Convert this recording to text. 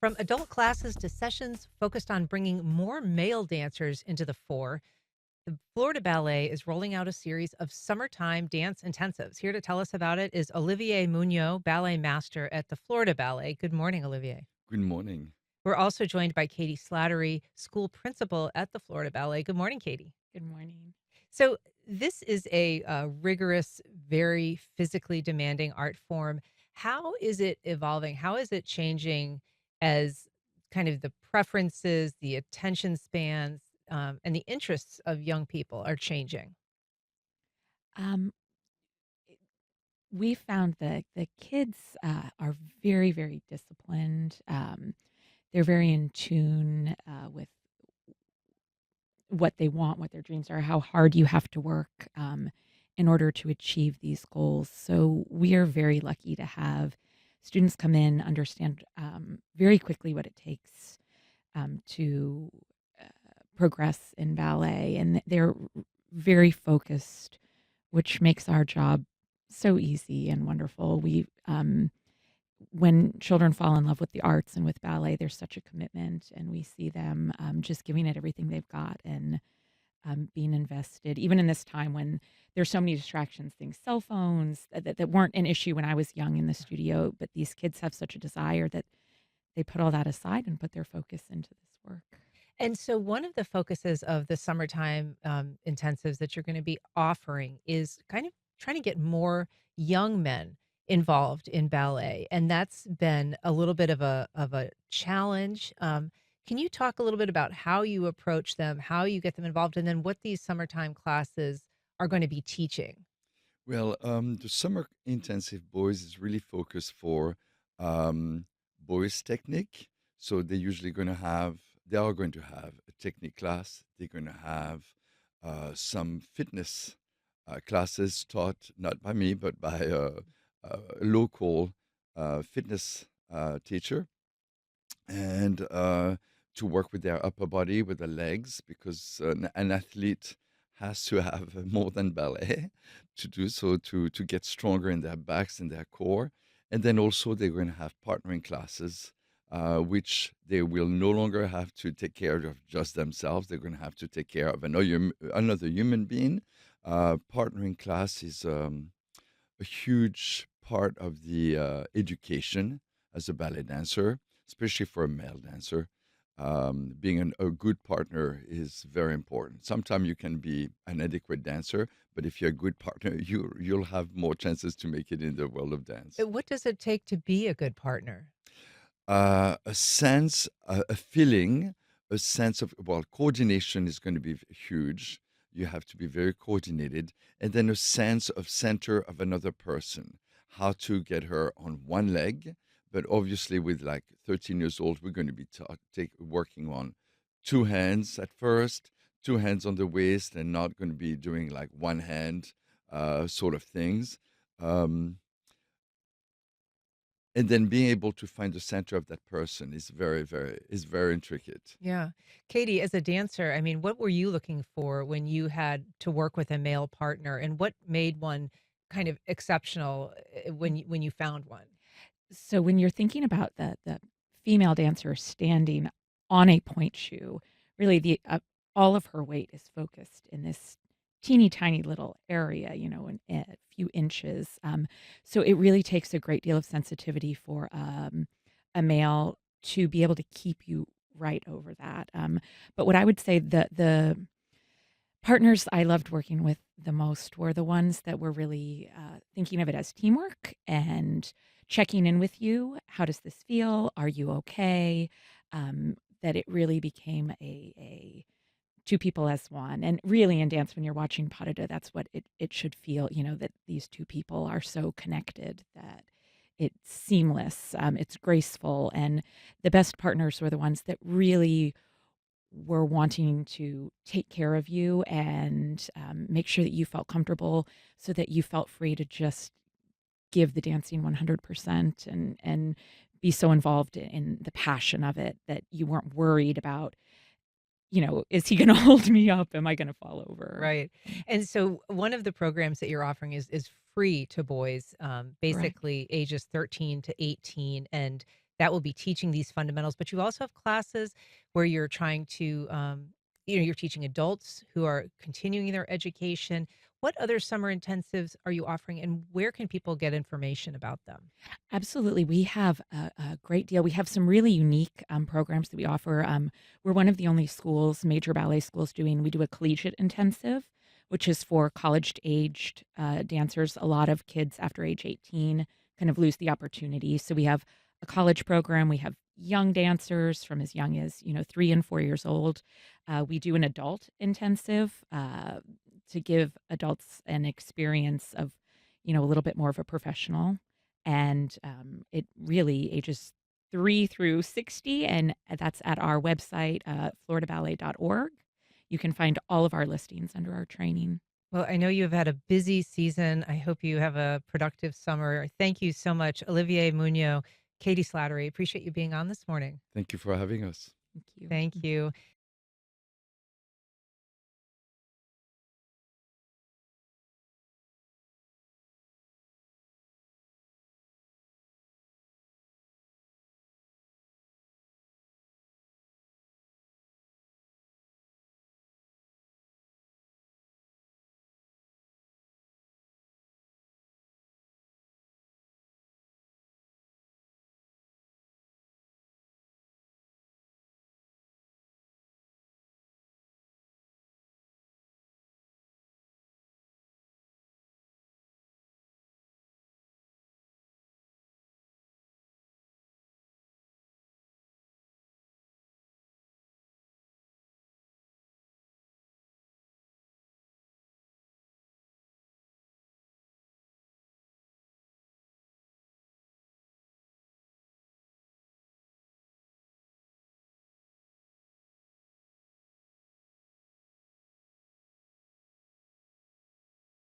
From adult classes to sessions focused on bringing more male dancers into the fore, the Florida Ballet is rolling out a series of summertime dance intensives. Here to tell us about it is Olivier Munoz, ballet master at the Florida Ballet. Good morning, Olivier. Good morning. We're also joined by Katie Slattery, school principal at the Florida Ballet. Good morning, Katie. Good morning. So, this is a rigorous, very physically demanding art form. How is it evolving? How is it changing as kind of the preferences, the attention spans, and the interests of young people are changing? Um, we found that the kids are very, very disciplined. They're very in tune with what they want, what their dreams are, how hard you have to work in order to achieve these goals. So we are very lucky to have students come in, understand very quickly what it takes to uh, progress in ballet, and they're very focused, which makes our job so easy and wonderful. When children fall in love with the arts and with ballet, there's such a commitment, and we see them just giving it everything they've got and being invested, even in this time when there's so many distractions, things, cell phones that weren't an issue when I was young in the studio, but these kids have such a desire that they put all that aside and put their focus into this work. And so, one of the focuses of the summertime intensives that you're going to be offering is kind of trying to get more young men involved in ballet, and that's been a little bit of a challenge. Can you talk a little bit about how you approach them, how you get them involved, and then what these summertime classes are going to be teaching? The summer intensive boys is really focused for um, boys technique. So they are going to have a technique class. They're going to have some fitness classes taught not by me, but by a local fitness teacher, and to work with their upper body, with the legs, because an athlete has to have more than ballet to do so to get stronger in their backs and their core. And then also they're going to have partnering classes, which they will no longer have to take care of just themselves. They're going to have to take care of another human being. Partnering class is a huge part of the education as a ballet dancer, especially for a male dancer. Being a good partner is very important. Sometimes you can be an adequate dancer, but if you're a good partner, you'll have more chances to make it in the world of dance. What does it take to be a good partner? A sense, a feeling, a sense of, well, coordination is going to be huge. You have to be very coordinated. And then a sense of center of another person, how to get her on one leg. But obviously, with like 13 years old, we're going to be working on two hands at first, two hands on the waist, and not going to be doing like one hand sort of things. Um, and then being able to find the center of that person is very intricate. Yeah. Katie, as a dancer, I mean, what were you looking for when you had to work with a male partner, and what made one kind of exceptional when you found one? So when you're thinking about the female dancer standing on a point shoe, really the all of her weight is focused in this teeny tiny little area, in a few inches. So it really takes a great deal of sensitivity for a male to be able to keep you right over that. But what I would say, the partners I loved working with the most were the ones that were really thinking of it as teamwork and checking in with you. How does this feel? Are you okay? That it really became a two people as one. And really in dance, when you're watching pas de deux, that's what it should feel, that these two people are so connected that it's seamless, it's graceful. And the best partners were the ones that really were wanting to take care of you and make sure that you felt comfortable so that you felt free to just give the dancing 100% and be so involved in the passion of it that you weren't worried about, is he going to hold me up? Am I going to fall over? Right. And so one of the programs that you're offering is free to boys, Correct. basically ages 13 to 18, and that will be teaching these fundamentals. But you also have classes where you're trying to, you're teaching adults who are continuing their education. What other summer intensives are you offering, and where can people get information about them? Absolutely. We have a great deal. We have some really unique programs that we offer. We're one of the only schools, major ballet schools, we do a collegiate intensive, which is for college aged dancers. A lot of kids after age 18 kind of lose the opportunity. So we have a college program. We have young dancers from as young as, 3 and 4 years old. We do an adult intensive to give adults an experience of, a little bit more of a professional, and it really ages 3 through 60, and that's at our website, floridaballet.org. You can find all of our listings under our training. Well, I know you've had a busy season. I hope you have a productive summer. Thank you so much, Olivier Munoz, Katie Slattery. Appreciate you being on this morning. Thank you for having us. Thank you. Thank you.